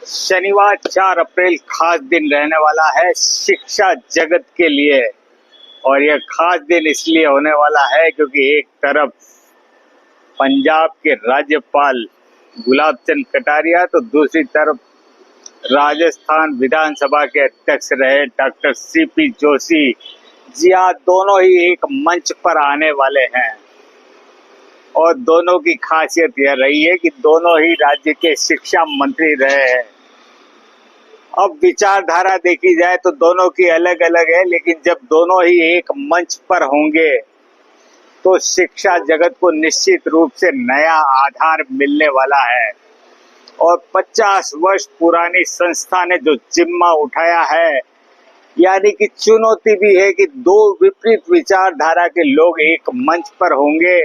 शनिवार 4 अप्रैल खास दिन रहने वाला है शिक्षा जगत के लिए। और यह खास दिन इसलिए होने वाला है क्योंकि एक तरफ पंजाब के राज्यपाल गुलाब चंद कटारिया तो दूसरी तरफ राजस्थान विधानसभा के अध्यक्ष रहे डॉक्टर सीपी जोशी जी आज दोनों ही एक मंच पर आने वाले हैं। और दोनों की खासियत यह रही है कि दोनों ही राज्य के शिक्षा मंत्री रहे हैं। अब विचारधारा देखी जाए तो दोनों की अलग अलग है, लेकिन जब दोनों ही एक मंच पर होंगे तो शिक्षा जगत को निश्चित रूप से नया आधार मिलने वाला है। और 50 वर्ष पुरानी संस्था ने जो जिम्मा उठाया है, यानी कि चुनौती भी है कि दो विपरीत विचारधारा के लोग एक मंच पर होंगे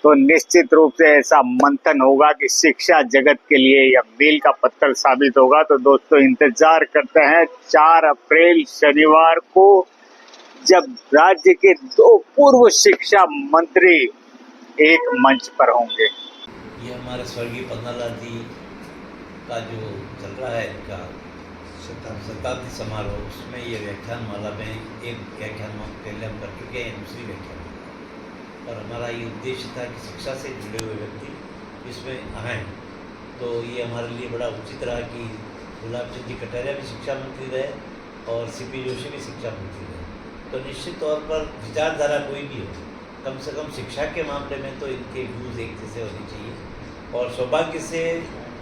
तो निश्चित रूप से ऐसा मंथन होगा कि शिक्षा जगत के लिए यह मील का पत्थर साबित होगा। तो दोस्तों इंतजार करते हैं 4 अप्रैल शनिवार को, जब राज्य के दो पूर्व शिक्षा मंत्री एक मंच पर होंगे। ये हमारे स्वर्गीय पन्नालाल जी का जो चल रहा है इनका शताब्दी समारोह, उसमें ये व्याख्यान माला में एक व्याख्यान पहले हम कर चुके हैं, दूसरी व्याख्यान और हमारा ये उद्देश्य था कि शिक्षा से जुड़े हुए व्यक्ति इसमें आएँ। तो ये हमारे लिए बड़ा उचित रहा कि गुलाब चंद जी कटारिया भी शिक्षा मंत्री रहे और सीपी जोशी भी शिक्षा मंत्री रहे। तो निश्चित तौर पर विचारधारा कोई भी हो, कम से कम शिक्षा के मामले में तो इनके व्यूज़ एक जैसे होने चाहिए। और सौभाग्य से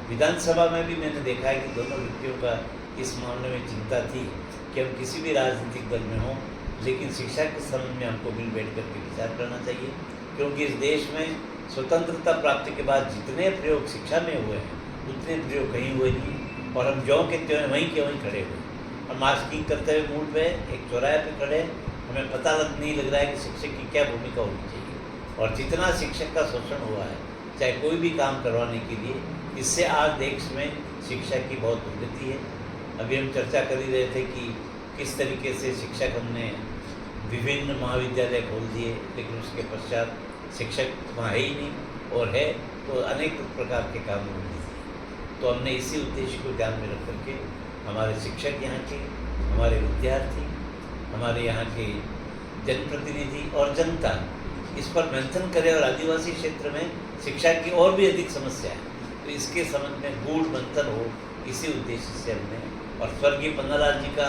विधानसभा में भी मैंने देखा है कि दोनों व्यक्तियों का इस मामले में चिंता थी कि हम किसी भी राजनीतिक दल में हों, लेकिन शिक्षा के संबंध में हमको मिल बैठ करके विचार करना चाहिए। क्योंकि इस देश में स्वतंत्रता प्राप्ति के बाद जितने प्रयोग शिक्षा में हुए हैं उतने प्रयोग कहीं हुए नहीं, और हम ज्यों के त्यों वहीं के वहीं खड़े हुए। हम मार्किंग करते हुए मूड पे एक चौराहे पे खड़े, हमें पता नहीं लग रहा है कि शिक्षक की क्या भूमिका होनी चाहिए। और जितना शिक्षक का शोषण हुआ है चाहे कोई भी काम करवाने के लिए, इससे आज देश में शिक्षा की बहुत प्रगति है। अभी हम चर्चा कर ही रहे थे कि किस तरीके से शिक्षक हमने विभिन्न महाविद्यालय खोल दिए, लेकिन उसके पश्चात शिक्षक वहाँ है ही नहीं, और है तो अनेक प्रकार के काम होंगे। तो हमने इसी उद्देश्य को ध्यान में रख करके हमारे शिक्षक यहाँ के, हमारे विद्यार्थी, हमारे यहाँ के जनप्रतिनिधि और जनता इस पर मंथन करें और आदिवासी क्षेत्र में शिक्षा की और भी अधिक समस्या है तो इसके संबंध में गूढ़ मंथन हो, इसी उद्देश्य से हमने। और स्वर्गीय पन्नालाल जी का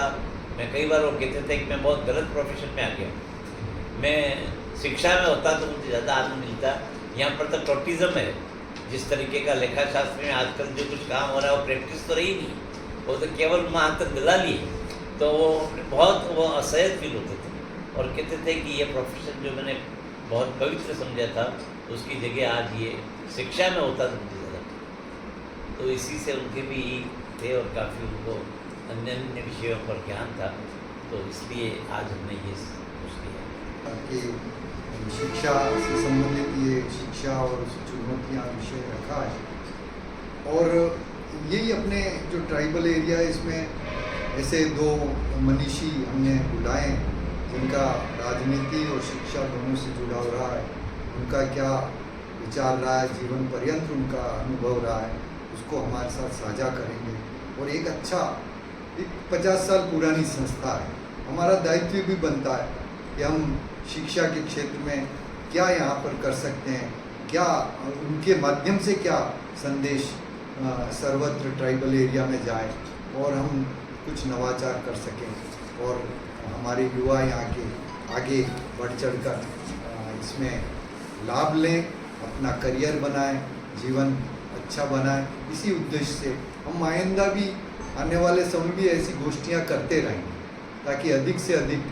मैं कई बार वो कहते थे कि मैं बहुत गलत प्रोफेशन में आ गया, मैं शिक्षा में होता तो मुझे ज़्यादा आनंद मिलता। यहाँ पर तो टोटिज़म है, जिस तरीके का लेखा शास्त्र में आजकल जो कुछ काम हो रहा है वो प्रैक्टिस तो रही नहीं, वो तो केवल वहाँ तक दिला लिए, तो वो असहज फील होते थे और कहते थे कि ये प्रोफेशन जो मैंने बहुत पवित्र समझा था उसकी जगह आज ये शिक्षा में होता तो मुझे ज़्यादा। तो इसी से उनके भी थे और काफ़ी उनको अन्य अन्य विषयों पर ज्ञान था, तो इसलिए आज हमने ये सोच लिया कि शिक्षा से संबंधित ये शिक्षा और चुनौतियाँ विषय रखा है। और यही अपने जो ट्राइबल एरिया है इसमें ऐसे दो मनीषी हमने बुलाए जिनका राजनीति और शिक्षा दोनों से जुड़ाव रहा है, उनका क्या विचार रहा है, जीवन पर्यंत उनका अनुभव रहा है, उसको हमारे साथ साझा करेंगे। और एक 50 साल पुरानी संस्था है, हमारा दायित्व भी बनता है कि हम शिक्षा के क्षेत्र में क्या यहाँ पर कर सकते हैं, क्या उनके माध्यम से क्या संदेश सर्वत्र ट्राइबल एरिया में जाए और हम कुछ नवाचार कर सकें और हमारे युवा यहाँ के आगे बढ़ चढ़कर इसमें लाभ लें, अपना करियर बनाएं, जीवन अच्छा बनाएं। इसी उद्देश्य से हम आइंदा भी आने वाले समय भी ऐसी गोष्ठियाँ करते रहेंगे ताकि अधिक से अधिक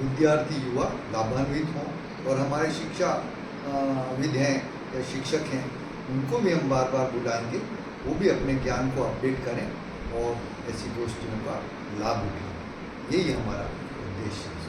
विद्यार्थी युवा लाभान्वित हों। और हमारे शिक्षाविद हैं या शिक्षक हैं, उनको भी हम बार बार बुलाएंगे, वो भी अपने ज्ञान को अपडेट करें और ऐसी गोष्ठियों का लाभ उठाएं। यही हमारा उद्देश्य है।